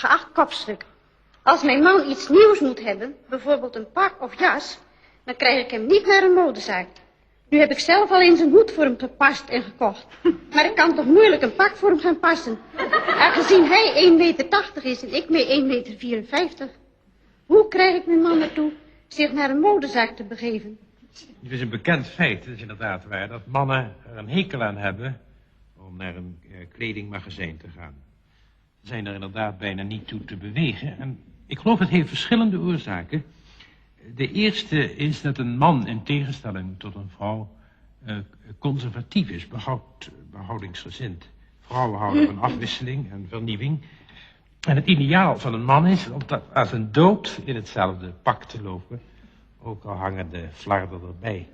Geacht kopstuk. Als mijn man iets nieuws moet hebben, bijvoorbeeld een pak of jas, dan krijg ik hem niet naar een modezaak. Nu heb ik zelf al eens een hoed voor hem gepast en gekocht. Maar ik kan toch moeilijk een pak voor hem gaan passen. Aangezien hij 1,80 meter is en ik mee 1,54 meter. Hoe krijg ik mijn man ertoe zich naar een modezaak te begeven? Het is een bekend feit, het is inderdaad waar, dat mannen er een hekel aan hebben om naar een kledingmagazijn te gaan. Ze zijn er inderdaad bijna niet toe te bewegen. En ik geloof het heeft verschillende oorzaken. De eerste is dat een man in tegenstelling tot een vrouw conservatief is, behoudingsgezind. Vrouwen houden van afwisseling en vernieuwing. En het ideaal van een man is om als een dood in hetzelfde pak te lopen, ook al hangen de flarden erbij.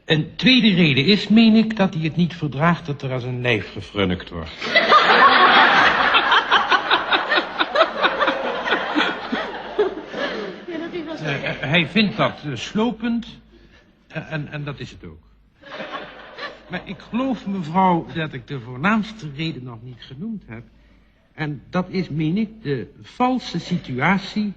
Een tweede reden is, meen ik, dat hij het niet verdraagt dat er als een lijf gefrunnikt wordt. Hij vindt dat slopend en dat is het ook. Maar ik geloof, mevrouw, dat ik de voornaamste reden nog niet genoemd heb. En dat is, meen ik, de valse situatie,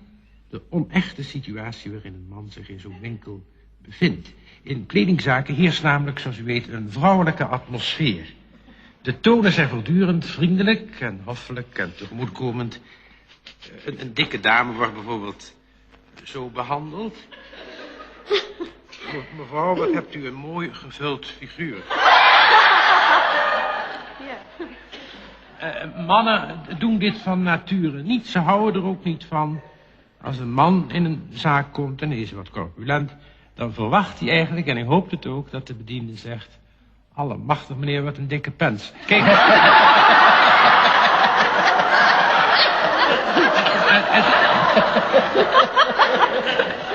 de onechte situatie waarin een man zich in zo'n winkel bevindt. In kledingzaken heerst namelijk, zoals u weet, een vrouwelijke atmosfeer. De tonen zijn voortdurend vriendelijk en hoffelijk en tegemoetkomend. Een dikke dame wordt bijvoorbeeld zo behandeld. Mevrouw, wat hebt u een mooi gevuld figuur. Ja. Mannen doen dit van nature niet. Ze houden er ook niet van. Als een man in een zaak komt en hij is wat corpulent, dan verwacht hij eigenlijk, en hij hoopt het ook, dat de bediende zegt: allemachtig meneer, wat een dikke pens. Kijk.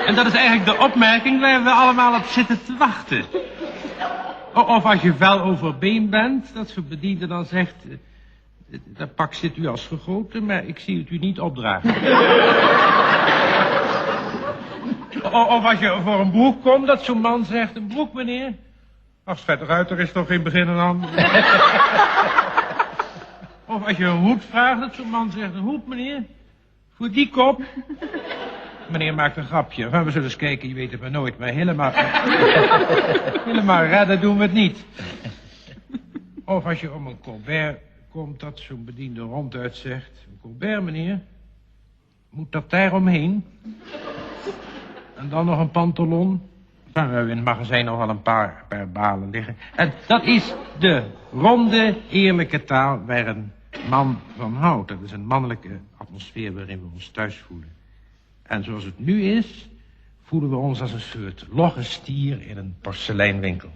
En dat is eigenlijk de opmerking waar we allemaal op zitten te wachten. Of als je wel overbeen bent, dat zo'n bediende dan zegt: dat pak zit u als gegoten, maar ik zie het u niet opdragen. Of als je voor een broek komt, dat zo'n man zegt: een broek, meneer? Ach, schat eruit, er is toch geen begin aan. Of als je een hoed vraagt, dat zo'n man zegt: een hoed, meneer? Voor die kop? Meneer maakt een grapje. Enfin, we zullen eens kijken, je weet het maar nooit. Maar helemaal redden doen we het niet. Of als je om een colbert komt, dat zo'n bediende ronduit zegt: een colbert, meneer? Moet dat daar omheen? En dan nog een pantalon? Enfin, we hebben in het magazijn nog wel een paar balen liggen. En dat is de ronde, eerlijke taal waar een man van houdt. Dat is een mannelijke atmosfeer waarin we ons thuis voelen. En zoals het nu is, voelen we ons als een soort logge stier in een porseleinwinkel.